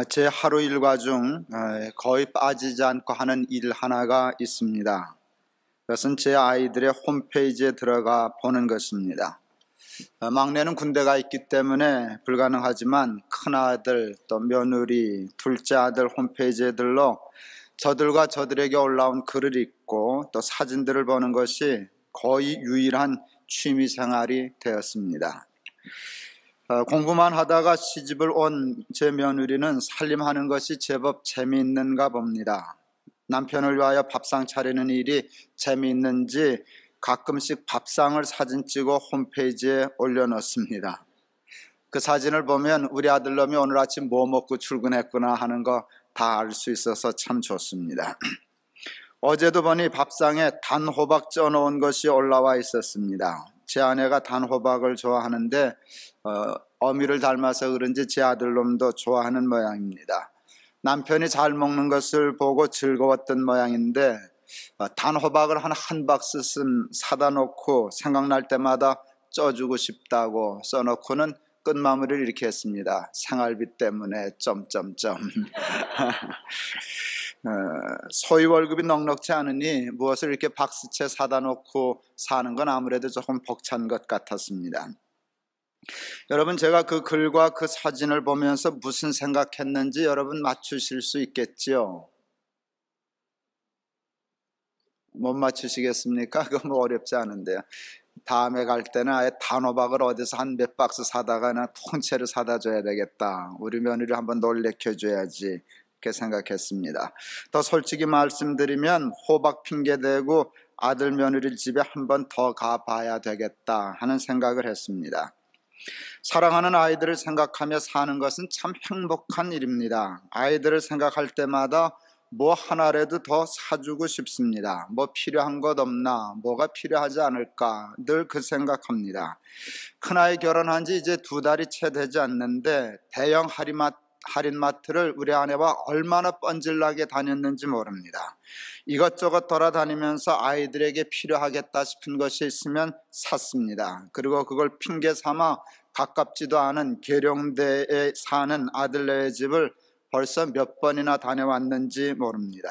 제 하루 일과 중 거의 빠지지 않고 하는 일 하나가 있습니다. 그것은 제 아이들의 홈페이지에 들어가 보는 것입니다. 막내는 군대가 있기 때문에 불가능하지만 큰아들 또 며느리 둘째 아들 홈페이지에 들러 저들과 저들에게 올라온 글을 읽고 또 사진들을 보는 것이 거의 유일한 취미생활이 되었습니다. 공부만 하다가 시집을 온 제 며느리는 살림하는 것이 제법 재미있는가 봅니다. 남편을 위하여 밥상 차리는 일이 재미있는지 가끔씩 밥상을 사진 찍어 홈페이지에 올려놓습니다. 그 사진을 보면 우리 아들놈이 오늘 아침 뭐 먹고 출근했구나 하는 거 다 알 수 있어서 참 좋습니다. 어제도 보니 밥상에 단호박 쪄놓은 것이 올라와 있었습니다. 제 아내가 단호박을 좋아하는데 어미를 닮아서 그런지 제 아들놈도 좋아하는 모양입니다. 남편이 잘 먹는 것을 보고 즐거웠던 모양인데 단호박을 한 박스쯤 사다 놓고 생각날 때마다 쪄주고 싶다고 써놓고는 끝마무리를 이렇게 했습니다. 생활비 때문에 점점점. 소위 월급이 넉넉지 않으니 무엇을 이렇게 박스채 사다 놓고 사는 건 아무래도 조금 벅찬 것 같았습니다. 여러분, 제가 그 글과 그 사진을 보면서 무슨 생각했는지 여러분 맞추실 수 있겠지요? 못 맞추시겠습니까? 그건 뭐 어렵지 않은데요. 다음에 갈 때는 아예 단호박을 어디서 한 몇 박스 사다가 그냥 통째로 사다 줘야 되겠다. 우리 며느리 한번 놀래켜 줘야지. 이렇게 생각했습니다. 더 솔직히 말씀드리면 호박 핑계대고 아들 며느리 집에 한번 더 가봐야 되겠다 하는 생각을 했습니다. 사랑하는 아이들을 생각하며 사는 것은 참 행복한 일입니다. 아이들을 생각할 때마다 뭐 하나라도 더 사주고 싶습니다. 뭐 필요한 것 없나? 뭐가 필요하지 않을까? 늘 그 생각합니다. 큰아이 결혼한 지 이제 2달이 채 되지 않는데 대형 할인마트를 우리 아내와 얼마나 뻔질나게 다녔는지 모릅니다. 이것저것 돌아다니면서 아이들에게 필요하겠다 싶은 것이 있으면 샀습니다. 그리고 그걸 핑계 삼아 가깝지도 않은 계룡대에 사는 아들네의 집을 벌써 몇 번이나 다녀왔는지 모릅니다.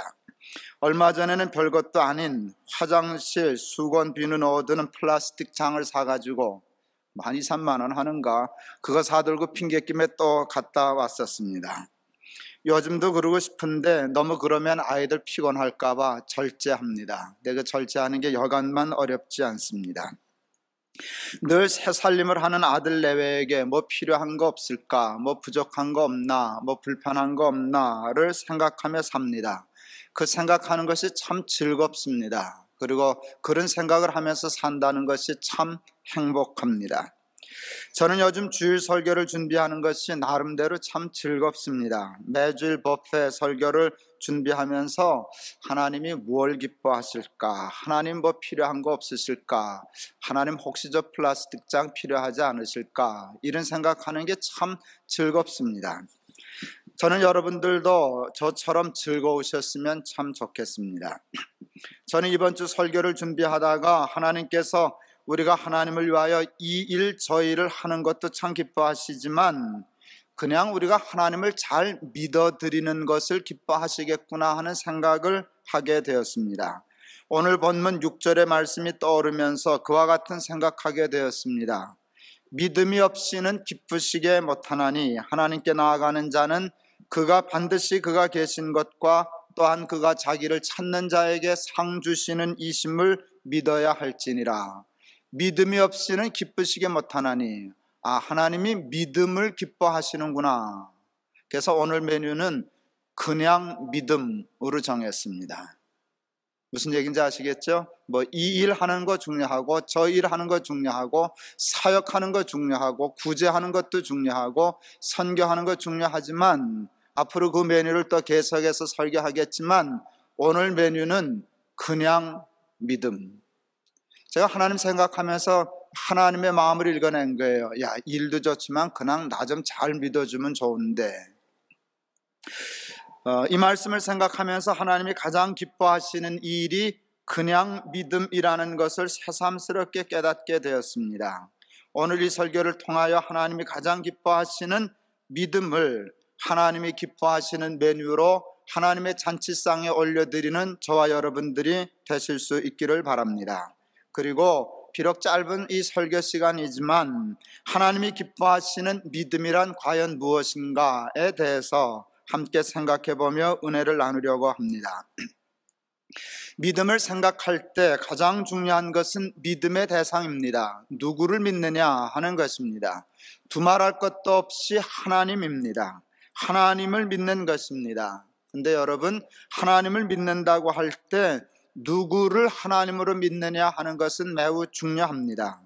얼마 전에는 별것도 아닌 화장실 수건 비누 넣어두는 플라스틱 장을 사가지고 한 2, 3만 원 하는가 그거 사들고 핑계김에 또 갔다 왔었습니다. 요즘도 그러고 싶은데 너무 그러면 아이들 피곤할까 봐 절제합니다. 내가 절제하는 게 여간만 어렵지 않습니다. 늘 새살림을 하는 아들 내외에게 뭐 필요한 거 없을까, 뭐 부족한 거 없나, 뭐 불편한 거 없나를 생각하며 삽니다. 그 생각하는 것이 참 즐겁습니다. 그리고 그런 생각을 하면서 산다는 것이 참 행복합니다. 저는 요즘 주일 설교를 준비하는 것이 나름대로 참 즐겁습니다. 매주일 버페 설교를 준비하면서 하나님이 뭘 기뻐하실까? 하나님 뭐 필요한 거 없으실까? 하나님 혹시 저 플라스틱 장 필요하지 않으실까? 이런 생각하는 게 참 즐겁습니다. 저는 여러분들도 저처럼 즐거우셨으면 참 좋겠습니다. 저는 이번 주 설교를 준비하다가 하나님께서 우리가 하나님을 위하여 이 일 저 일을 하는 것도 참 기뻐하시지만 그냥 우리가 하나님을 잘 믿어드리는 것을 기뻐하시겠구나 하는 생각을 하게 되었습니다. 오늘 본문 6절의 말씀이 떠오르면서 그와 같은 생각하게 되었습니다. 믿음이 없이는 기쁘시게 못하나니 하나님께 나아가는 자는 그가 반드시 그가 계신 것과 또한 그가 자기를 찾는 자에게 상 주시는 이심을 믿어야 할지니라. 믿음이 없이는 기쁘시게 못하나니 하나님이 믿음을 기뻐하시는구나. 그래서 오늘 메뉴는 그냥 믿음으로 정했습니다. 무슨 얘기인지 아시겠죠? 뭐 이 일 하는 거 중요하고 저 일 하는 거 중요하고 사역하는 거 중요하고 구제하는 것도 중요하고 선교하는 거 중요하지만 앞으로 그 메뉴를 또 계속해서 설교하겠지만 오늘 메뉴는 그냥 믿음. 제가 하나님 생각하면서 하나님의 마음을 읽어낸 거예요. 야, 일도 좋지만 그냥 나 좀 잘 믿어주면 좋은데. 이 말씀을 생각하면서 하나님이 가장 기뻐하시는 이 일이 그냥 믿음이라는 것을 새삼스럽게 깨닫게 되었습니다. 오늘 이 설교를 통하여 하나님이 가장 기뻐하시는 믿음을 하나님이 기뻐하시는 메뉴로 하나님의 잔치상에 올려드리는 저와 여러분들이 되실 수 있기를 바랍니다. 그리고 비록 짧은 이 설교 시간이지만 하나님이 기뻐하시는 믿음이란 과연 무엇인가에 대해서 함께 생각해보며 은혜를 나누려고 합니다. 믿음을 생각할 때 가장 중요한 것은 믿음의 대상입니다. 누구를 믿느냐 하는 것입니다. 두말할 것도 없이 하나님입니다. 하나님을 믿는 것입니다. 근데 여러분, 하나님을 믿는다고 할 때 누구를 하나님으로 믿느냐 하는 것은 매우 중요합니다.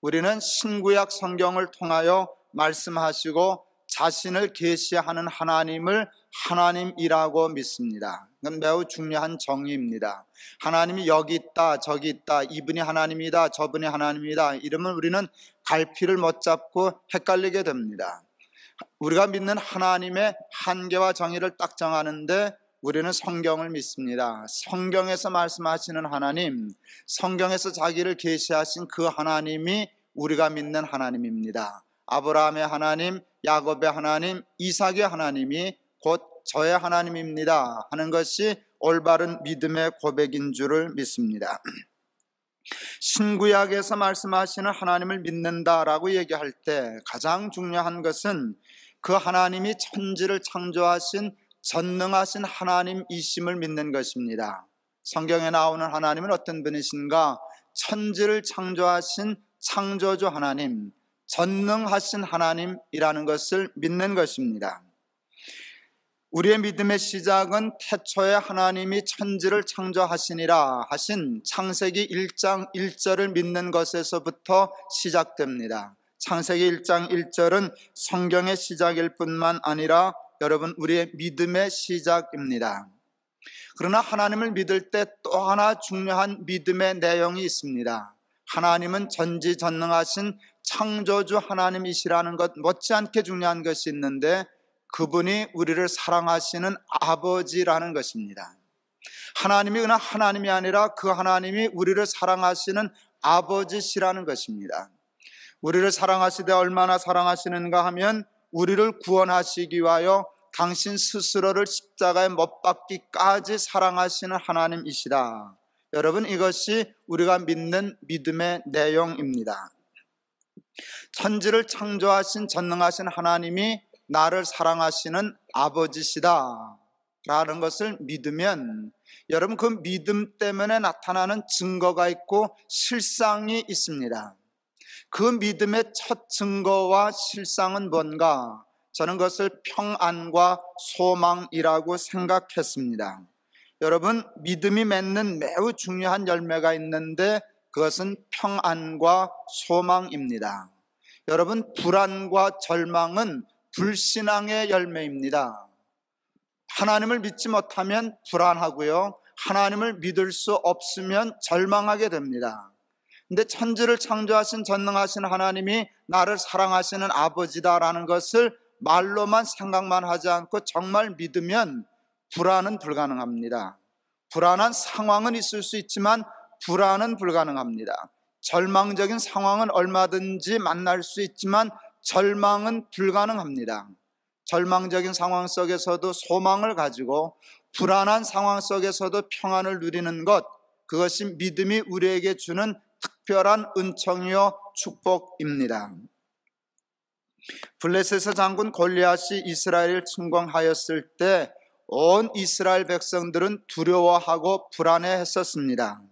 우리는 신구약 성경을 통하여 말씀하시고 자신을 계시하는 하나님을 하나님이라고 믿습니다. 이건 매우 중요한 정의입니다. 하나님이 여기 있다 저기 있다, 이분이 하나님이다 저분이 하나님이다 이러면 우리는 갈피를 못 잡고 헷갈리게 됩니다. 우리가 믿는 하나님의 한계와 정의를 딱 정하는데 우리는 성경을 믿습니다. 성경에서 말씀하시는 하나님, 성경에서 자기를 계시하신 그 하나님이 우리가 믿는 하나님입니다. 아브라함의 하나님, 야곱의 하나님, 이삭의 하나님이 곧 저의 하나님입니다 하는 것이 올바른 믿음의 고백인 줄을 믿습니다. 신구약에서 말씀하시는 하나님을 믿는다라고 얘기할 때 가장 중요한 것은 그 하나님이 천지를 창조하신 전능하신 하나님이심을 믿는 것입니다. 성경에 나오는 하나님은 어떤 분이신가? 천지를 창조하신 창조주 하나님, 전능하신 하나님이라는 것을 믿는 것입니다. 우리의 믿음의 시작은 태초에 하나님이 천지를 창조하시니라 하신 창세기 1장 1절을 믿는 것에서부터 시작됩니다. 창세기 1장 1절은 성경의 시작일 뿐만 아니라 여러분, 우리의 믿음의 시작입니다. 그러나 하나님을 믿을 때 또 하나 중요한 믿음의 내용이 있습니다. 하나님은 전지전능하신 창조주 하나님이시라는 것 못지않게 중요한 것이 있는데 그분이 우리를 사랑하시는 아버지라는 것입니다. 하나님이 그냥 하나님이 아니라 그 하나님이 우리를 사랑하시는 아버지시라는 것입니다. 우리를 사랑하시되 얼마나 사랑하시는가 하면 우리를 구원하시기 위하여 당신 스스로를 십자가에 못 박기까지 사랑하시는 하나님이시다. 여러분, 이것이 우리가 믿는 믿음의 내용입니다. 천지를 창조하신 전능하신 하나님이 나를 사랑하시는 아버지시다 라는 것을 믿으면 여러분, 그 믿음 때문에 나타나는 증거가 있고 실상이 있습니다. 그 믿음의 첫 증거와 실상은 뭔가? 저는 그것을 평안과 소망이라고 생각했습니다. 여러분, 믿음이 맺는 매우 중요한 열매가 있는데 그것은 평안과 소망입니다. 여러분, 불안과 절망은 불신앙의 열매입니다. 하나님을 믿지 못하면 불안하고요, 하나님을 믿을 수 없으면 절망하게 됩니다. 근데 천지를 창조하신 전능하신 하나님이 나를 사랑하시는 아버지다라는 것을 말로만 생각만 하지 않고 정말 믿으면 불안은 불가능합니다. 불안한 상황은 있을 수 있지만 불안은 불가능합니다. 절망적인 상황은 얼마든지 만날 수 있지만 절망은 불가능합니다. 절망적인 상황 속에서도 소망을 가지고 불안한 상황 속에서도 평안을 누리는 것, 그것이 믿음이 우리에게 주는 특별한 은총이요 축복입니다. 블레셋의 장군 골리앗이 이스라엘을 침공하였을 때 온 이스라엘 백성들은 두려워하고 불안해했었습니다.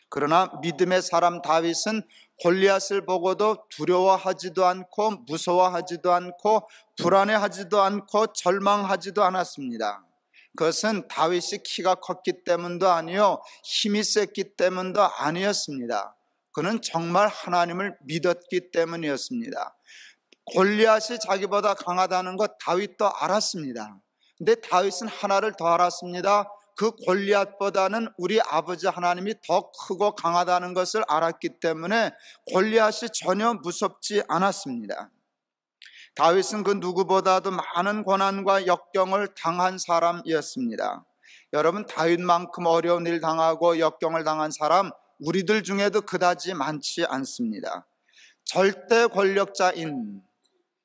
그러나 믿음의 사람 다윗은 골리앗을 보고도 두려워하지도 않고 무서워하지도 않고 불안해하지도 않고 절망하지도 않았습니다. 그것은 다윗이 키가 컸기 때문도 아니요, 힘이 셌기 때문도 아니었습니다. 그는 정말 하나님을 믿었기 때문이었습니다. 골리앗이 자기보다 강하다는 것 다윗도 알았습니다. 근데 다윗은 하나를 더 알았습니다. 그 골리앗보다는 우리 아버지 하나님이 더 크고 강하다는 것을 알았기 때문에 골리앗이 전혀 무섭지 않았습니다. 다윗은 그 누구보다도 많은 고난과 역경을 당한 사람이었습니다. 여러분, 다윗만큼 어려운 일 당하고 역경을 당한 사람 우리들 중에도 그다지 많지 않습니다. 절대 권력자인,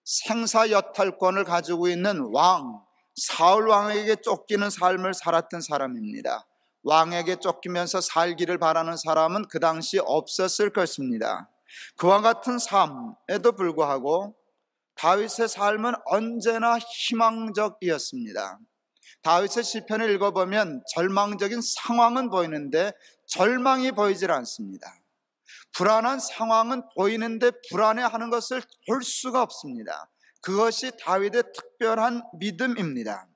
생사여탈권을 가지고 있는 왕 사울 왕에게 쫓기는 삶을 살았던 사람입니다. 왕에게 쫓기면서 살기를 바라는 사람은 그 당시 없었을 것입니다. 그와 같은 삶에도 불구하고 다윗의 삶은 언제나 희망적이었습니다. 다윗의 시편을 읽어보면 절망적인 상황은 보이는데 절망이 보이질 않습니다. 불안한 상황은 보이는데 불안해하는 것을 볼 수가 없습니다. 그것이 다윗의 특별한 믿음입니다.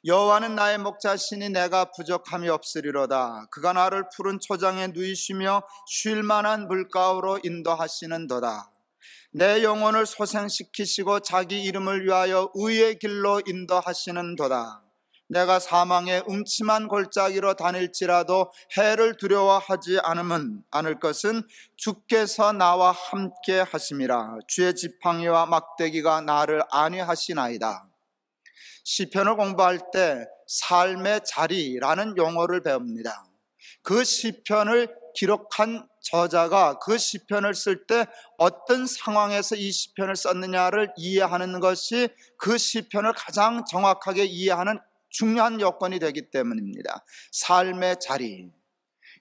여호와는 나의 목자시니 내가 부족함이 없으리로다. 그가 나를 푸른 초장에 누이시며 쉴 만한 물가로 인도하시는도다. 내 영혼을 소생시키시고 자기 이름을 위하여 의의 길로 인도하시는도다. 내가 사망의 음침한 골짜기로 다닐지라도 해를 두려워하지 않을 것은 주께서 나와 함께 하심이라. 주의 지팡이와 막대기가 나를 안위하시나이다. 시편을 공부할 때 삶의 자리라는 용어를 배웁니다. 그 시편을 기록한 저자가 그 시편을 쓸 때 어떤 상황에서 이 시편을 썼느냐를 이해하는 것이 그 시편을 가장 정확하게 이해하는 중요한 요건이 되기 때문입니다. 삶의 자리.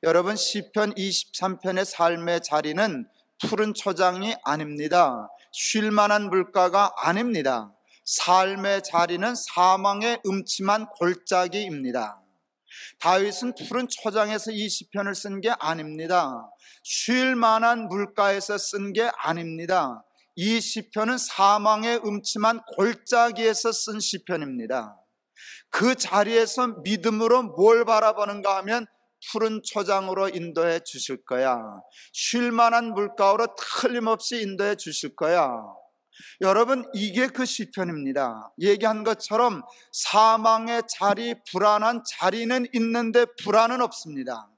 여러분, 시편 23편의 삶의 자리는 푸른 초장이 아닙니다. 쉴 만한 물가가 아닙니다. 삶의 자리는 사망의 음침한 골짜기입니다. 다윗은 푸른 초장에서 이 시편을 쓴 게 아닙니다. 쉴 만한 물가에서 쓴 게 아닙니다. 이 시편은 사망의 음침한 골짜기에서 쓴 시편입니다. 그 자리에서 믿음으로 뭘 바라보는가 하면 푸른 초장으로 인도해 주실 거야. 쉴 만한 물가로 틀림없이 인도해 주실 거야. 여러분, 이게 그 시편입니다. 얘기한 것처럼 사망의 자리, 불안한 자리는 있는데 불안은 없습니다.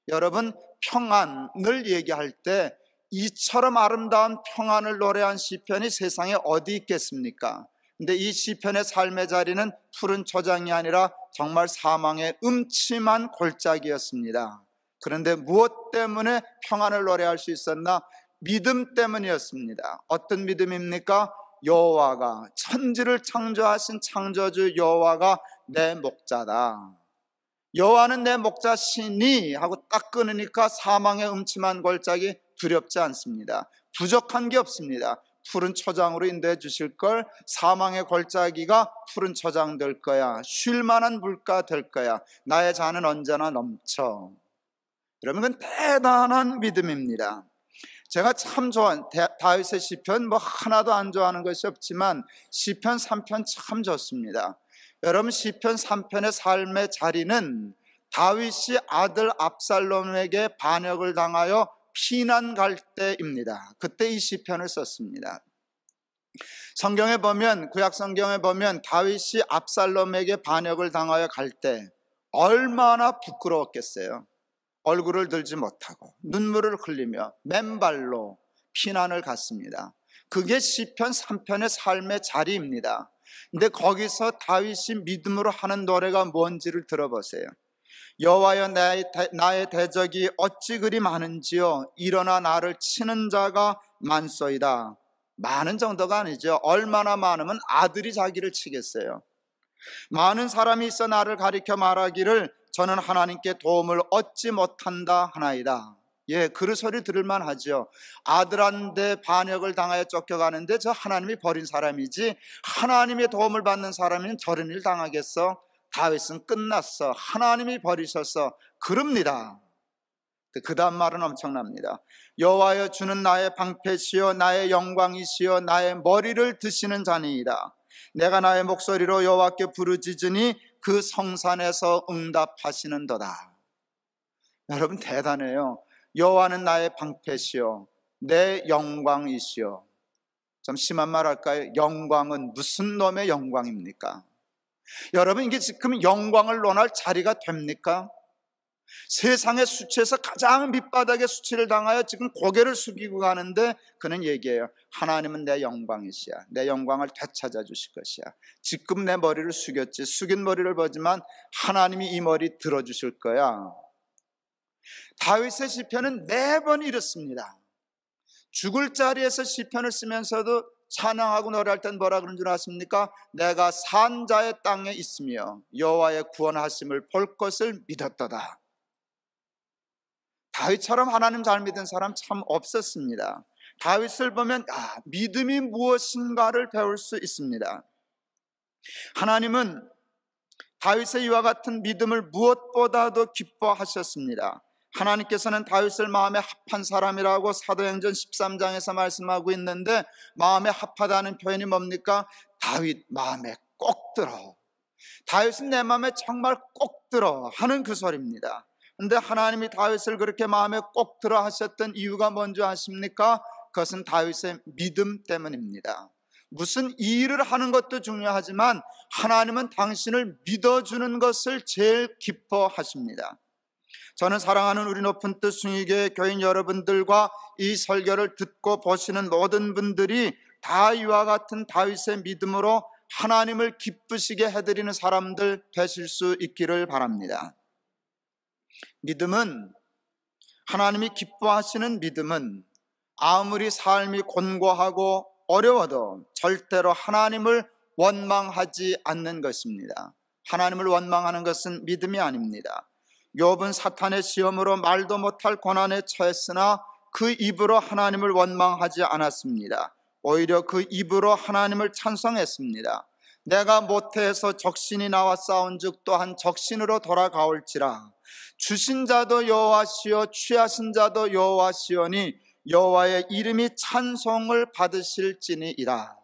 여러분, 평안을 얘기할 때 이처럼 아름다운 평안을 노래한 시편이 세상에 어디 있겠습니까? 근데 이 시편의 삶의 자리는 푸른 초장이 아니라 정말 사망의 음침한 골짜기였습니다. 그런데 무엇 때문에 평안을 노래할 수 있었나? 믿음 때문이었습니다. 어떤 믿음입니까? 여호와가, 천지를 창조하신 창조주 여호와가 내 목자다. 여호와는 내 목자시니 하고 딱 끊으니까 사망의 음침한 골짜기 두렵지 않습니다. 부족한 게 없습니다. 푸른 초장으로 인도해 주실 걸. 사망의 골짜기가 푸른 초장 될 거야. 쉴 만한 물가 될 거야. 나의 잔은 언제나 넘쳐. 여러분, 그건 대단한 믿음입니다. 제가 참 좋아하는 다윗의 시편, 하나도 안 좋아하는 것이 없지만 시편 3편 참 좋습니다. 여러분, 시편 3편의 삶의 자리는 다윗이 아들 압살롬에게 반역을 당하여 피난 갈 때입니다. 그때 이 시편을 썼습니다. 성경에 보면, 구약 성경에 보면 다윗이 압살롬에게 반역을 당하여 갈 때 얼마나 부끄러웠겠어요. 얼굴을 들지 못하고 눈물을 흘리며 맨발로 피난을 갔습니다. 그게 시편 3편의 삶의 자리입니다. 근데 거기서 다윗이 믿음으로 하는 노래가 뭔지를 들어보세요. 여호와여, 나의 대적이 어찌 그리 많은지요. 일어나 나를 치는 자가 많소이다. 많은 정도가 아니죠. 얼마나 많으면 아들이 자기를 치겠어요. 많은 사람이 있어 나를 가리켜 말하기를 저는 하나님께 도움을 얻지 못한다 하나이다. 예, 그 소리 들을만 하죠. 아들한테 반역을 당하여 쫓겨가는데 저 하나님이 버린 사람이지 하나님의 도움을 받는 사람은 저런 일 당하겠어? 다윗은 끝났어. 하나님이 버리셔서 그럽니다. 그 다음 말은 엄청납니다. 여호와여, 주는 나의 방패시요 나의 영광이시요 나의 머리를 드시는 자니이다. 내가 나의 목소리로 여호와께 부르짖으니 그 성산에서 응답하시는도다. 여러분, 대단해요. 여호와는 나의 방패시요 내 영광이시요. 좀 심한 말 할까요? 영광은 무슨 놈의 영광입니까? 여러분, 이게 지금 영광을 논할 자리가 됩니까? 세상의 수치에서 가장 밑바닥의 수치를 당하여 지금 고개를 숙이고 가는데 그는 얘기해요. 하나님은 내 영광이시야. 내 영광을 되찾아 주실 것이야. 지금 내 머리를 숙였지. 숙인 머리를 보지만 하나님이 이 머리 들어주실 거야. 다윗의 시편은 매번 이렇습니다. 죽을 자리에서 시편을 쓰면서도 찬양하고 노래할 땐 뭐라 그런 줄 아십니까? 내가 산 자의 땅에 있으며 여호와의 구원하심을 볼 것을 믿었도다. 다윗처럼 하나님 잘 믿은 사람 참 없었습니다. 다윗을 보면 믿음이 무엇인가를 배울 수 있습니다. 하나님은 다윗의 이와 같은 믿음을 무엇보다도 기뻐하셨습니다. 하나님께서는 다윗을 마음에 합한 사람이라고 사도행전 13장에서 말씀하고 있는데, 마음에 합하다는 표현이 뭡니까? 다윗 마음에 꼭 들어, 다윗은 내 마음에 정말 꼭 들어 하는 그 소리입니다. 그런데 하나님이 다윗을 그렇게 마음에 꼭 들어 하셨던 이유가 뭔지 아십니까? 그것은 다윗의 믿음 때문입니다. 무슨 일을 하는 것도 중요하지만 하나님은 당신을 믿어주는 것을 제일 기뻐하십니다. 저는 사랑하는 우리 높은 뜻 숭의교회 교인 여러분들과 이 설교를 듣고 보시는 모든 분들이 다 이와 같은 다윗의 믿음으로 하나님을 기쁘시게 해드리는 사람들 되실 수 있기를 바랍니다. 믿음은, 하나님이 기뻐하시는 믿음은 아무리 삶이 곤고하고 어려워도 절대로 하나님을 원망하지 않는 것입니다. 하나님을 원망하는 것은 믿음이 아닙니다. 욥은 사탄의 시험으로 말도 못할 고난에 처했으나 그 입으로 하나님을 원망하지 않았습니다. 오히려 그 입으로 하나님을 찬송했습니다. 내가 모태에서 적신이 나와 싸운즉 또한 적신으로 돌아가올지라. 주신 자도 여호와시요 취하신 자도 여호와시오니 여호와의 이름이 찬송을 받으실지니이다.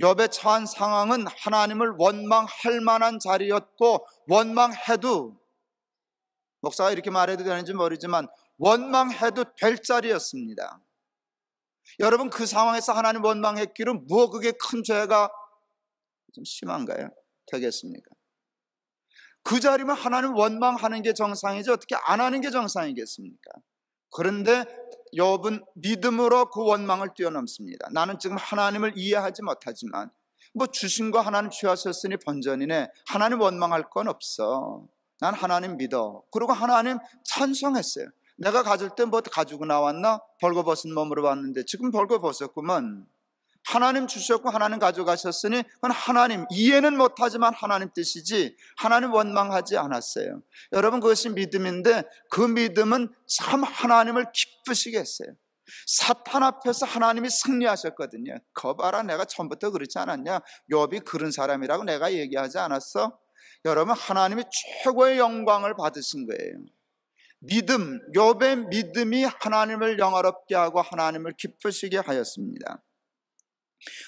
욥의 처한 상황은 하나님을 원망할 만한 자리였고, 원망해도, 목사가 이렇게 말해도 되는지 모르지만 원망해도 될 자리였습니다. 여러분, 그 상황에서 하나님 원망했기로 뭐 그게 큰 죄가 좀 심한가요? 되겠습니까? 그 자리면 하나님 원망하는 게 정상이지 어떻게 안 하는 게 정상이겠습니까? 그런데 욥은 믿음으로 그 원망을 뛰어넘습니다. 나는 지금 하나님을 이해하지 못하지만 뭐 주신 거 하나님 취하셨으니 번전이네, 하나님 원망할 건 없어, 난 하나님 믿어. 그리고 하나님 찬송했어요. 내가 가질 때 뭐 가지고 나왔나? 벌거벗은 몸으로 왔는데 지금 벌거벗었구먼. 하나님 주셨고 하나님 가져가셨으니 그건 하나님, 이해는 못하지만 하나님 뜻이지 하나님 원망하지 않았어요. 여러분, 그것이 믿음인데 그 믿음은 참 하나님을 기쁘시게 했어요. 사탄 앞에서 하나님이 승리하셨거든요. 거 봐라, 내가 처음부터 그렇지 않았냐? 욥이 그런 사람이라고 내가 얘기하지 않았어? 여러분, 하나님이 최고의 영광을 받으신 거예요. 믿음, 욥의 믿음이 하나님을 영화롭게 하고 하나님을 기쁘시게 하였습니다.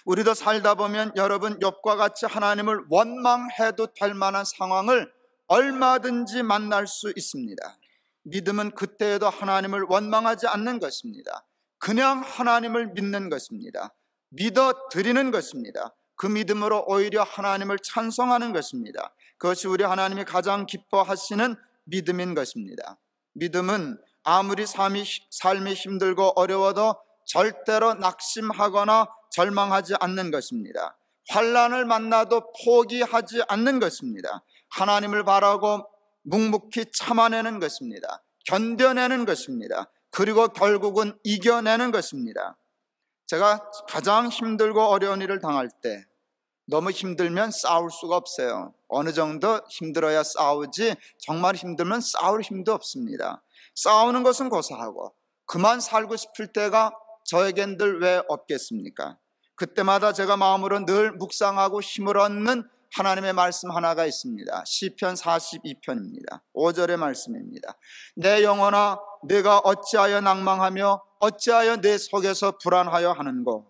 우리도 살다 보면 여러분, 욥과 같이 하나님을 원망해도 될 만한 상황을 얼마든지 만날 수 있습니다. 믿음은 그때에도 하나님을 원망하지 않는 것입니다. 그냥 하나님을 믿는 것입니다. 믿어드리는 것입니다. 그 믿음으로 오히려 하나님을 찬송하는 것입니다. 그것이 우리 하나님이 가장 기뻐하시는 믿음인 것입니다. 믿음은 아무리 삶이 힘들고 어려워도 절대로 낙심하거나 절망하지 않는 것입니다. 환난을 만나도 포기하지 않는 것입니다. 하나님을 바라고 묵묵히 참아내는 것입니다. 견뎌내는 것입니다. 그리고 결국은 이겨내는 것입니다. 제가 가장 힘들고 어려운 일을 당할 때, 너무 힘들면 싸울 수가 없어요. 어느 정도 힘들어야 싸우지 정말 힘들면 싸울 힘도 없습니다. 싸우는 것은 고사하고 그만 살고 싶을 때가 저에겐 늘 왜 없겠습니까? 그때마다 제가 마음으로 늘 묵상하고 힘을 얻는 하나님의 말씀 하나가 있습니다. 시편 42편입니다. 5절의 말씀입니다. 내 영혼아, 내가 어찌하여 낭망하며 어찌하여 내 속에서 불안하여 하는고?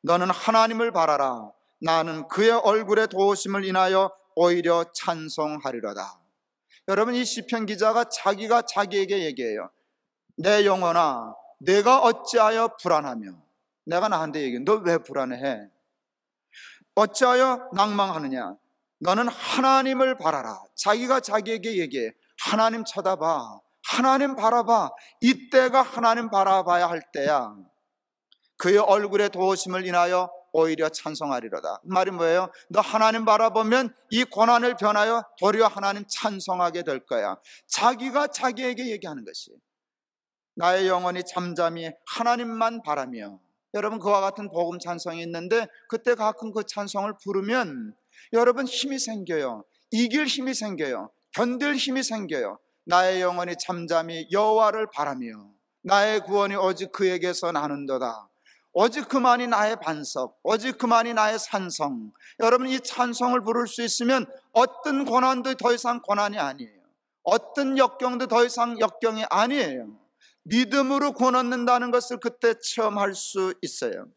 너는 하나님을 바라라. 나는 그의 얼굴의 도우심을 인하여 오히려 찬송하리로다. 여러분, 이 시편 기자가 자기가 자기에게 얘기해요. 내 영혼아, 내가 어찌하여 불안하며, 내가 나한테 얘기해. 너 왜 불안해? 어찌하여 낭망하느냐? 너는 하나님을 바라라. 자기가 자기에게 얘기해. 하나님 쳐다봐. 하나님 바라봐. 이때가 하나님 바라봐야 할 때야. 그의 얼굴의 도우심을 인하여 오히려 찬송하리로다. 말이 뭐예요? 너 하나님 바라보면 이 고난을 변하여 도리어 하나님 찬송하게 될 거야. 자기가 자기에게 얘기하는 것이, 나의 영혼이 잠잠히 하나님만 바라며 여러분 그와 같은 복음 찬송이 있는데 그때 가끔 그 찬송을 부르면 여러분 힘이 생겨요. 이길 힘이 생겨요. 견딜 힘이 생겨요. 나의 영혼이 잠잠히 여호와를 바라며 나의 구원이 오직 그에게서 나는도다. 오직 그만이 나의 반석, 오직 그만이 나의 산성. 여러분 이 찬송을 부를 수 있으면 어떤 고난도 더 이상 고난이 아니에요. 어떤 역경도 더 이상 역경이 아니에요. 믿음으로 구원 얻는다는 것을 그때 체험할 수 있어요.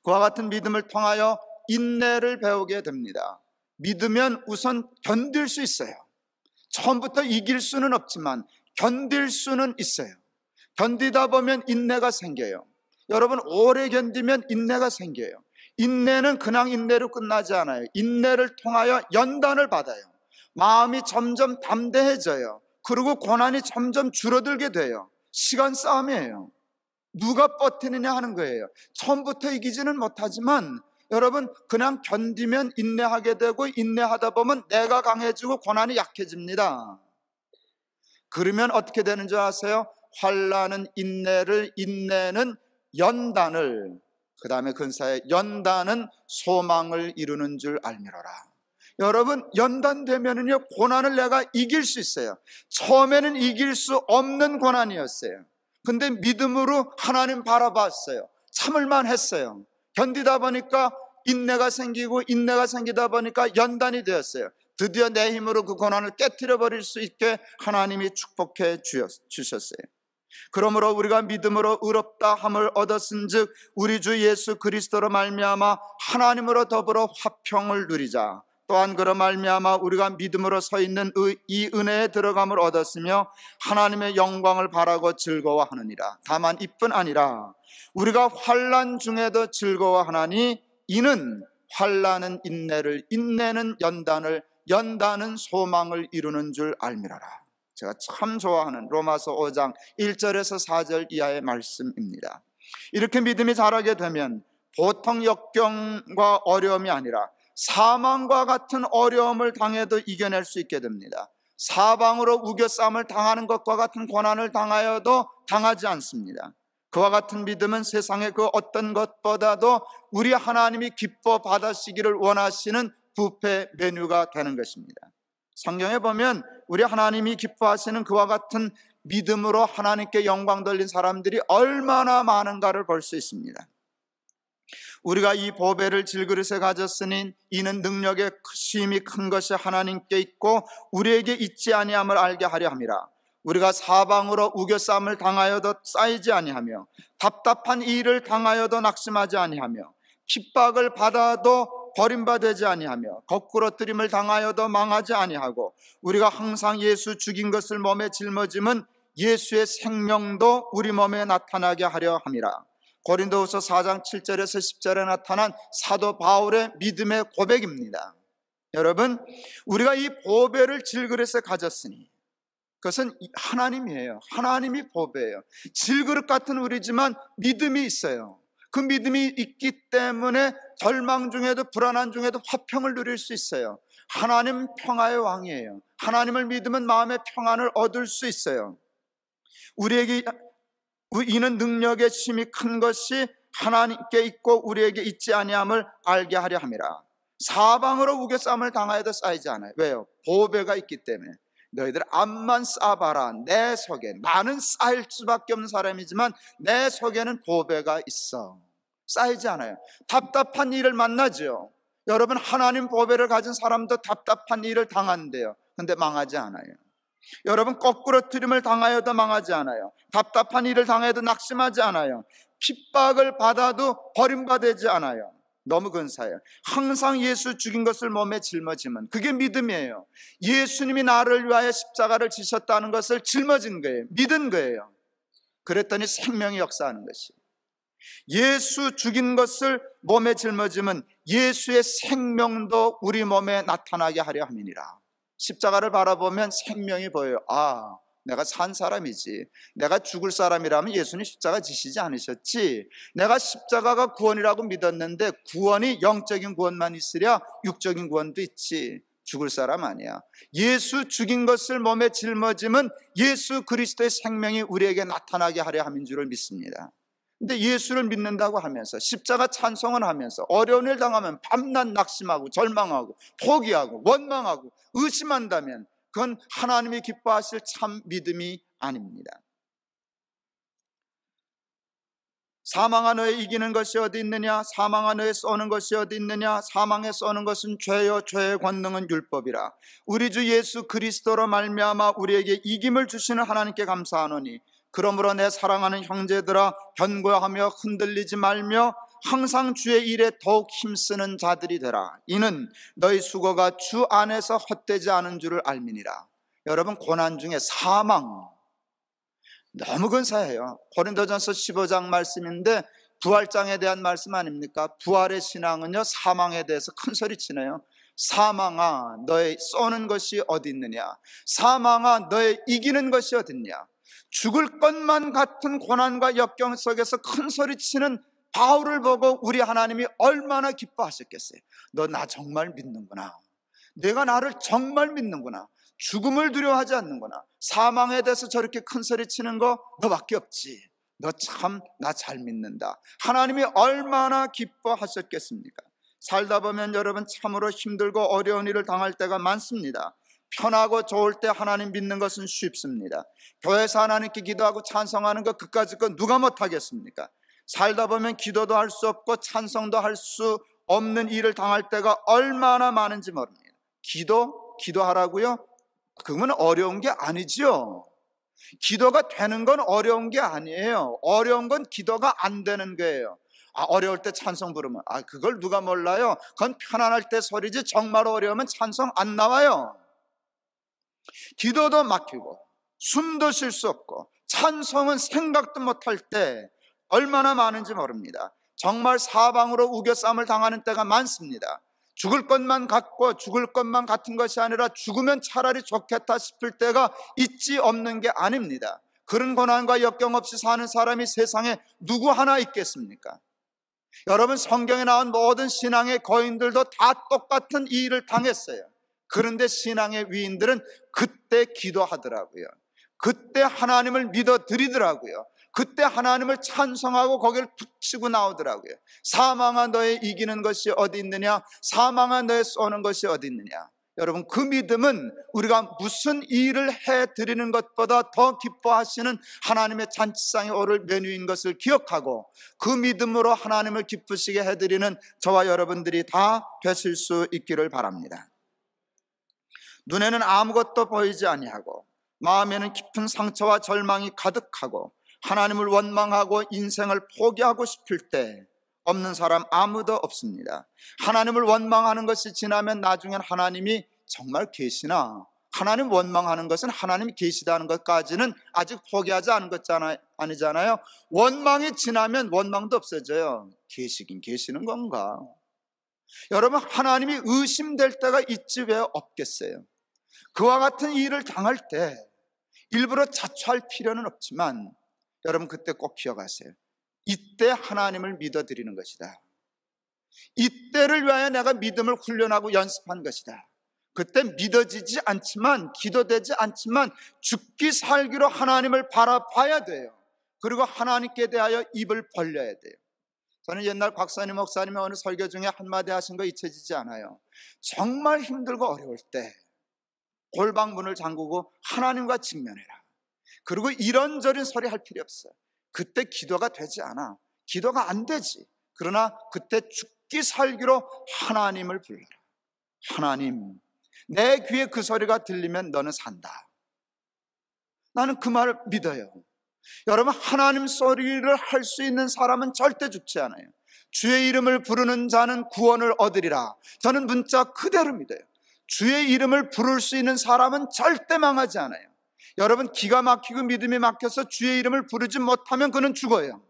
그와 같은 믿음을 통하여 인내를 배우게 됩니다. 믿으면 우선 견딜 수 있어요. 처음부터 이길 수는 없지만 견딜 수는 있어요. 견디다 보면 인내가 생겨요. 여러분 오래 견디면 인내가 생겨요. 인내는 그냥 인내로 끝나지 않아요. 인내를 통하여 연단을 받아요. 마음이 점점 담대해져요. 그리고 고난이 점점 줄어들게 돼요. 시간 싸움이에요. 누가 버티느냐 하는 거예요. 처음부터 이기지는 못하지만 여러분 그냥 견디면 인내하게 되고 인내하다 보면 내가 강해지고 고난이 약해집니다. 그러면 어떻게 되는 줄 아세요? 환난은 인내를, 인내는 연단을, 그 다음에 근사에 연단은 소망을 이루는 줄 알미로라. 여러분 연단되면은요 고난을 내가 이길 수 있어요. 처음에는 이길 수 없는 고난이었어요. 근데 믿음으로 하나님 바라봤어요. 참을만 했어요. 견디다 보니까 인내가 생기고 인내가 생기다 보니까 연단이 되었어요. 드디어 내 힘으로 그 고난을 깨트려 버릴 수 있게 하나님이 축복해 주셨어요. 그러므로 우리가 믿음으로 의롭다 함을 얻었은즉 우리 주 예수 그리스도로 말미암아 하나님으로 더불어 화평을 누리자. 또한 그로 말미암아 우리가 믿음으로 서 있는 이 은혜에 들어감을 얻었으며 하나님의 영광을 바라고 즐거워하느니라. 다만 이뿐 아니라 우리가 환난 중에도 즐거워하나니 이는 환난은 인내를, 인내는 연단을, 연단은 소망을 이루는 줄 알미라라. 제가 참 좋아하는 로마서 5장 1절에서 4절 이하의 말씀입니다. 이렇게 믿음이 자라게 되면 보통 역경과 어려움이 아니라 사망과 같은 어려움을 당해도 이겨낼 수 있게 됩니다. 사방으로 우겨싸움을 당하는 것과 같은 고난을 당하여도 당하지 않습니다. 그와 같은 믿음은 세상의 그 어떤 것보다도 우리 하나님이 기뻐 받으시기를 원하시는 뷔페 메뉴가 되는 것입니다. 성경에 보면 우리 하나님이 기뻐하시는 그와 같은 믿음으로 하나님께 영광 돌린 사람들이 얼마나 많은가를 볼 수 있습니다. 우리가 이 보배를 질그릇에 가졌으니 이는 능력의 심히 큰 것이 하나님께 있고 우리에게 있지 아니함을 알게 하려 함이라. 우리가 사방으로 우겨싸움을 당하여도 쌓이지 아니하며 답답한 일을 당하여도 낙심하지 아니하며 핍박을 받아도 버림받지 아니하며 거꾸러뜨림을 당하여도 망하지 아니하고 우리가 항상 예수 죽인 것을 몸에 짊어짐은 예수의 생명도 우리 몸에 나타나게 하려 함이라. 고린도후서 4장 7절에서 10절에 나타난 사도 바울의 믿음의 고백입니다. 여러분 우리가 이 보배를 질그릇에 가졌으니 그것은 하나님이에요. 하나님이 보배예요. 질그릇 같은 우리지만 믿음이 있어요. 그 믿음이 있기 때문에 절망 중에도 불안한 중에도 화평을 누릴 수 있어요. 하나님 평화의 왕이에요. 하나님을 믿으면 마음의 평안을 얻을 수 있어요. 우리에게 이는 능력의 심히 큰 것이 하나님께 있고 우리에게 있지 아니함을 알게 하려 함이라. 사방으로 우겨싸움을 당하여도 쌓이지 않아요. 왜요? 보배가 있기 때문에. 너희들 암만 쌓아봐라. 내 속에, 나는 쌓일 수밖에 없는 사람이지만 내 속에는 보배가 있어. 쌓이지 않아요. 답답한 일을 만나죠. 여러분 하나님 보배를 가진 사람도 답답한 일을 당한대요. 근데 망하지 않아요. 여러분 거꾸러뜨림을 당하여도 망하지 않아요. 답답한 일을 당해도 낙심하지 않아요. 핍박을 받아도 버림받지 않아요. 너무 근사해요. 항상 예수 죽인 것을 몸에 짊어지면 그게 믿음이에요. 예수님이 나를 위하여 십자가를 지셨다는 것을 짊어진 거예요. 믿은 거예요. 그랬더니 생명이 역사하는 것이에요. 예수 죽인 것을 몸에 짊어지면 예수의 생명도 우리 몸에 나타나게 하려 함이니라. 십자가를 바라보면 생명이 보여요. 아, 내가 산 사람이지. 내가 죽을 사람이라면 예수님 십자가 지시지 않으셨지. 내가 십자가가 구원이라고 믿었는데 구원이 영적인 구원만 있으랴 육적인 구원도 있지. 죽을 사람 아니야. 예수 죽인 것을 몸에 짊어지면 예수 그리스도의 생명이 우리에게 나타나게 하려 함인 줄을 믿습니다. 근데 예수를 믿는다고 하면서 십자가 찬송을 하면서 어려운 일 당하면 밤낮 낙심하고 절망하고 포기하고 원망하고 의심한다면 그건 하나님이 기뻐하실 참 믿음이 아닙니다. 사망아 너의 이기는 것이 어디 있느냐? 사망아 너의 쏘는 것이 어디 있느냐? 사망에 쏘는 것은 죄요 죄의 권능은 율법이라. 우리 주 예수 그리스도로 말미암아 우리에게 이김을 주시는 하나님께 감사하노니 그러므로 내 사랑하는 형제들아 견고하며 흔들리지 말며 항상 주의 일에 더욱 힘쓰는 자들이 되라. 이는 너희 수고가 주 안에서 헛되지 않은 줄을 알미니라. 여러분, 고난 중에 사망 너무 근사해요. 고린도전서 15장 말씀인데 부활장에 대한 말씀 아닙니까? 부활의 신앙은요, 사망에 대해서 큰 소리치네요. 사망아 너의 쏘는 것이 어디 있느냐? 사망아 너의 이기는 것이 어디 있냐? 죽을 것만 같은 고난과 역경 속에서 큰 소리치는 바울을 보고 우리 하나님이 얼마나 기뻐하셨겠어요. 너 나 정말 믿는구나. 내가 나를 정말 믿는구나. 죽음을 두려워하지 않는구나. 사망에 대해서 저렇게 큰 소리 치는 거 너밖에 없지. 너 참 나 잘 믿는다. 하나님이 얼마나 기뻐하셨겠습니까? 살다 보면 여러분 참으로 힘들고 어려운 일을 당할 때가 많습니다. 편하고 좋을 때 하나님 믿는 것은 쉽습니다. 교회에서 하나님께 기도하고 찬송하는 거 그까짓 거 누가 못하겠습니까? 살다 보면 기도도 할 수 없고 찬송도 할 수 없는 일을 당할 때가 얼마나 많은지 모릅니다. 기도하라고요? 그건 어려운 게 아니지요. 기도가 되는 건 어려운 게 아니에요. 어려운 건 기도가 안 되는 거예요. 어려울 때 찬송 부르면 그걸 누가 몰라요? 그건 편안할 때 소리지 정말 어려우면 찬송 안 나와요. 기도도 막히고 숨도 쉴 수 없고 찬송은 생각도 못할 때 얼마나 많은지 모릅니다. 정말 사방으로 우겨쌈을 당하는 때가 많습니다. 죽을 것만 같고 죽을 것만 같은 것이 아니라 죽으면 차라리 좋겠다 싶을 때가 있지 없는 게 아닙니다. 그런 고난과 역경 없이 사는 사람이 세상에 누구 하나 있겠습니까? 여러분, 성경에 나온 모든 신앙의 거인들도 다 똑같은 이 일을 당했어요. 그런데 신앙의 위인들은 그때 기도하더라고요. 그때 하나님을 믿어드리더라고요. 그때 하나님을 찬송하고 거기를 툭 치고 나오더라고요. 사망아 너의 이기는 것이 어디 있느냐? 사망아 너의 쏘는 것이 어디 있느냐? 여러분, 그 믿음은 우리가 무슨 일을 해드리는 것보다 더 기뻐하시는 하나님의 잔치상에 오를 메뉴인 것을 기억하고 그 믿음으로 하나님을 기쁘시게 해드리는 저와 여러분들이 다 되실 수 있기를 바랍니다. 눈에는 아무것도 보이지 아니하고 마음에는 깊은 상처와 절망이 가득하고 하나님을 원망하고 인생을 포기하고 싶을 때 없는 사람 아무도 없습니다. 하나님을 원망하는 것이 지나면 나중엔 하나님이 정말 계시나? 하나님 원망하는 것은 하나님이 계시다는 것까지는 아직 포기하지 않은 것 아니잖아요. 원망이 지나면 원망도 없어져요. 계시긴 계시는 건가? 여러분, 하나님이 의심될 때가 있지 왜 없겠어요? 그와 같은 일을 당할 때 일부러 자초할 필요는 없지만 여러분, 그때 꼭 기억하세요. 이때 하나님을 믿어드리는 것이다. 이때를 위하여 내가 믿음을 훈련하고 연습한 것이다. 그때 믿어지지 않지만, 기도되지 않지만 죽기 살기로 하나님을 바라봐야 돼요. 그리고 하나님께 대하여 입을 벌려야 돼요. 저는 옛날 곽선임 목사님이 어느 설교 중에 한마디 하신 거 잊혀지지 않아요. 정말 힘들고 어려울 때 골방문을 잠그고 하나님과 직면해라. 그리고 이런저런 소리 할 필요 없어요. 그때 기도가 되지 않아. 기도가 안 되지. 그러나 그때 죽기 살기로 하나님을 불러라. 하나님, 내 귀에 그 소리가 들리면 너는 산다. 나는 그 말을 믿어요. 여러분, 하나님 소리를 할 수 있는 사람은 절대 죽지 않아요. 주의 이름을 부르는 자는 구원을 얻으리라. 저는 문자 그대로 믿어요. 주의 이름을 부를 수 있는 사람은 절대 망하지 않아요. 여러분, 기가 막히고 믿음이 막혀서 주의 이름을 부르지 못하면 그는 죽어요.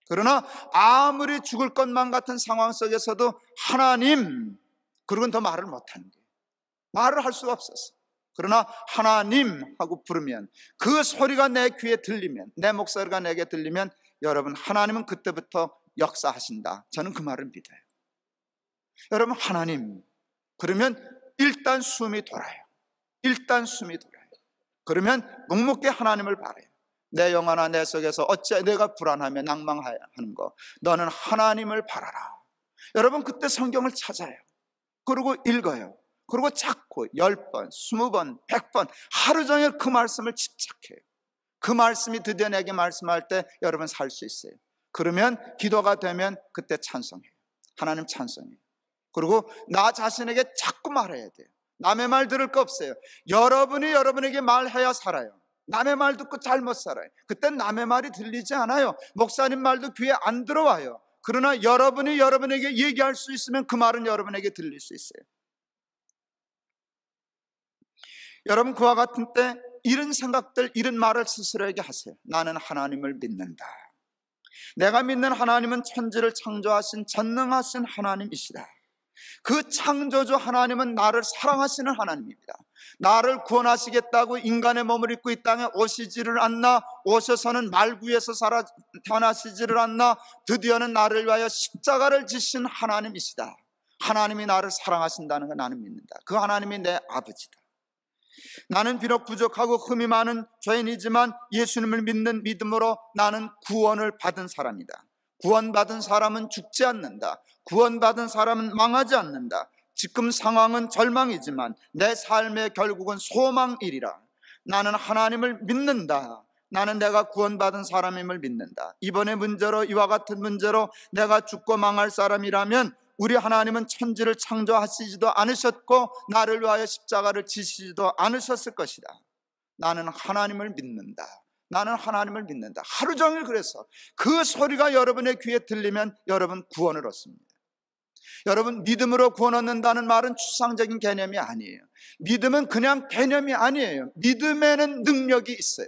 그러나 아무리 죽을 것만 같은 상황 속에서도 하나님, 그러고는 더 말을 못하는 거예요. 말을 할 수가 없었어. 그러나 하나님 하고 부르면, 그 소리가 내 귀에 들리면, 내 목소리가 내게 들리면 여러분, 하나님은 그때부터 역사하신다. 저는 그 말을 믿어요. 여러분, 하나님, 그러면 일단 숨이 돌아요. 일단 숨이 돌아요. 그러면 묵묵히 하나님을 바라요. 내 영혼아 내 속에서 어찌 내가 불안하며 낭망하는 거, 너는 하나님을 바라라. 여러분 그때 성경을 찾아요. 그리고 읽어요. 그리고 자꾸 10번, 20번, 100번 하루 종일 그 말씀을 집착해요. 그 말씀이 드디어 내게 말씀할 때 여러분 살 수 있어요. 그러면 기도가 되면 그때 찬송해요. 하나님 찬송해요. 그리고 나 자신에게 자꾸 말해야 돼요. 남의 말 들을 거 없어요. 여러분이 여러분에게 말해야 살아요. 남의 말 듣고 잘못 살아요. 그땐 남의 말이 들리지 않아요. 목사님 말도 귀에 안 들어와요. 그러나 여러분이 여러분에게 얘기할 수 있으면 그 말은 여러분에게 들릴 수 있어요. 여러분 그와 같은 때 이런 생각들, 이런 말을 스스로에게 하세요. 나는 하나님을 믿는다. 내가 믿는 하나님은 천지를 창조하신 전능하신 하나님이시다. 그 창조주 하나님은 나를 사랑하시는 하나님입니다. 나를 구원하시겠다고 인간의 몸을 입고 이 땅에 오시지를 않나, 오셔서는 말구에서 태어나시지를 않나, 드디어는 나를 위하여 십자가를 지신 하나님이시다. 하나님이 나를 사랑하신다는 걸 나는 믿는다. 그 하나님이 내 아버지다. 나는 비록 부족하고 흠이 많은 죄인이지만 예수님을 믿는 믿음으로 나는 구원을 받은 사람이다. 구원받은 사람은 죽지 않는다. 구원받은 사람은 망하지 않는다. 지금 상황은 절망이지만 내 삶의 결국은 소망이리라. 나는 하나님을 믿는다. 나는 내가 구원받은 사람임을 믿는다. 이번의 문제로, 이와 같은 문제로 내가 죽고 망할 사람이라면 우리 하나님은 천지를 창조하시지도 않으셨고 나를 위하여 십자가를 지시지도 않으셨을 것이다. 나는 하나님을 믿는다. 나는 하나님을 믿는다. 하루 종일 그래서 그 소리가 여러분의 귀에 들리면 여러분 구원을 얻습니다. 여러분 믿음으로 구원 얻는다는 말은 추상적인 개념이 아니에요. 믿음은 그냥 개념이 아니에요. 믿음에는 능력이 있어요.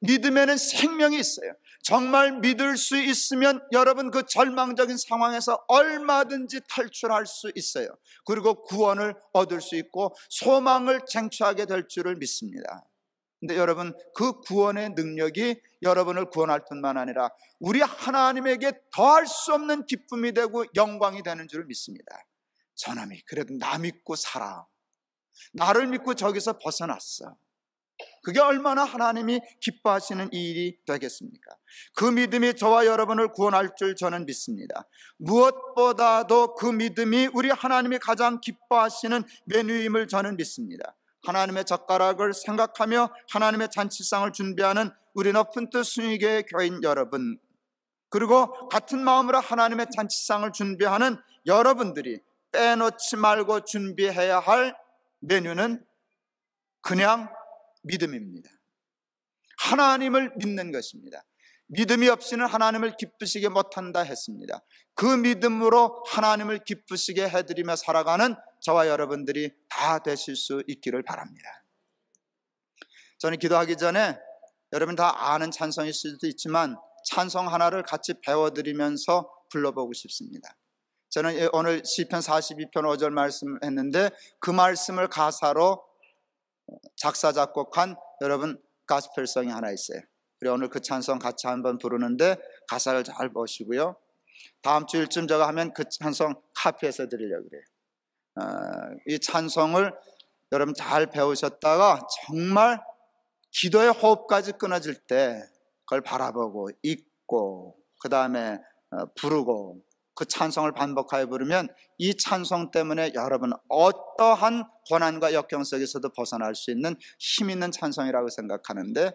믿음에는 생명이 있어요. 정말 믿을 수 있으면 여러분 그 절망적인 상황에서 얼마든지 탈출할 수 있어요. 그리고 구원을 얻을 수 있고 소망을 쟁취하게 될 줄을 믿습니다. 근데 여러분 그 구원의 능력이 여러분을 구원할 뿐만 아니라 우리 하나님에게 더할 수 없는 기쁨이 되고 영광이 되는 줄을 믿습니다. 저놈이 그래도 나 믿고 살아. 나를 믿고 저기서 벗어났어. 그게 얼마나 하나님이 기뻐하시는 일이 되겠습니까? 그 믿음이 저와 여러분을 구원할 줄 저는 믿습니다. 무엇보다도 그 믿음이 우리 하나님이 가장 기뻐하시는 메뉴임을 저는 믿습니다. 하나님의 젓가락을 생각하며 하나님의 잔치상을 준비하는 우리 높은 뜻 순위교회 교인 여러분, 그리고 같은 마음으로 하나님의 잔치상을 준비하는 여러분들이 빼놓지 말고 준비해야 할 메뉴는 그냥 믿음입니다. 하나님을 믿는 것입니다. 믿음이 없이는 하나님을 기쁘시게 못한다 했습니다. 그 믿음으로 하나님을 기쁘시게 해드리며 살아가는 저와 여러분들이 다 되실 수 있기를 바랍니다. 저는 기도하기 전에 여러분 다 아는 찬송일 수도 있지만 찬송 하나를 같이 배워드리면서 불러보고 싶습니다. 저는 오늘 시편 42편 5절 말씀했는데 그 말씀을 가사로 작사 작곡한 여러분 가스펠송이 하나 있어요. 그리고 오늘 그 찬송 같이 한번 부르는데 가사를 잘 보시고요. 다음 주일쯤 제가 하면 그 찬송 카피해서 드리려고 그래요. 이 찬송을 여러분 잘 배우셨다가 정말 기도의 호흡까지 끊어질 때 그걸 바라보고 읽고 그 다음에 부르고 그 찬송을 반복하여 부르면 이 찬송 때문에 여러분 어떠한 고난과 역경 속에서도 벗어날 수 있는 힘 있는 찬송이라고 생각하는데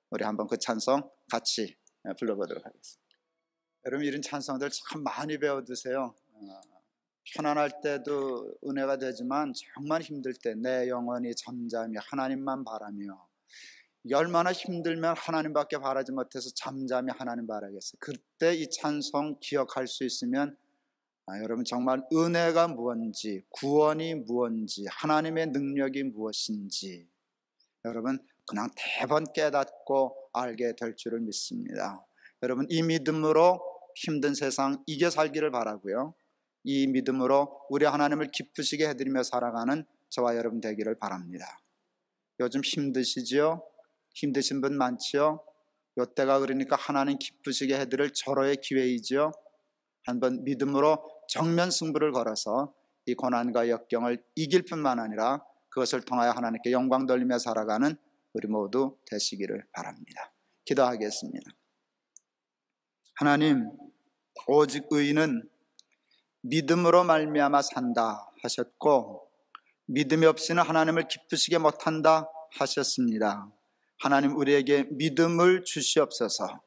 우리 한번 그 찬송 같이 불러보도록 하겠습니다. 여러분 이런 찬송들 참 많이 배워두세요. 편안할 때도 은혜가 되지만 정말 힘들 때 내 영혼이 잠잠히 하나님만 바라며, 이게 얼마나 힘들면 하나님밖에 바라지 못해서 잠잠히 하나님 바라겠어요. 그때 이 찬송 기억할 수 있으면 여러분 정말 은혜가 무엇인지, 구원이 무엇인지, 하나님의 능력이 무엇인지 여러분 그냥 대번 깨닫고 알게 될 줄을 믿습니다. 여러분 이 믿음으로 힘든 세상 이겨 살기를 바라고요. 이 믿음으로 우리 하나님을 기쁘시게 해드리며 살아가는 저와 여러분 되기를 바랍니다. 요즘 힘드시지요? 힘드신 분 많지요? 요때가 그러니까 하나님 기쁘시게 해드릴 절호의 기회이지요. 한번 믿음으로 정면 승부를 걸어서 이 고난과 역경을 이길 뿐만 아니라 그것을 통하여 하나님께 영광 돌리며 살아가는 우리 모두 되시기를 바랍니다. 기도하겠습니다. 하나님, 오직 의인은 믿음으로 말미암아 산다 하셨고 믿음이 없이는 하나님을 기쁘시게 못한다 하셨습니다. 하나님, 우리에게 믿음을 주시옵소서.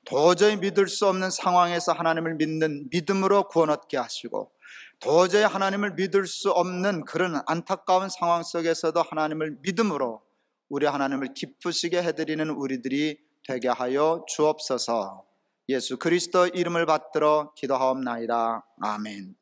도저히 믿을 수 없는 상황에서 하나님을 믿는 믿음으로 구원 얻게 하시고, 도저히 하나님을 믿을 수 없는 그런 안타까운 상황 속에서도 하나님을 믿음으로 우리 하나님을 기쁘시게 해드리는 우리들이 되게 하여 주옵소서. 예수 그리스도 이름을 받들어 기도하옵나이다. 아멘.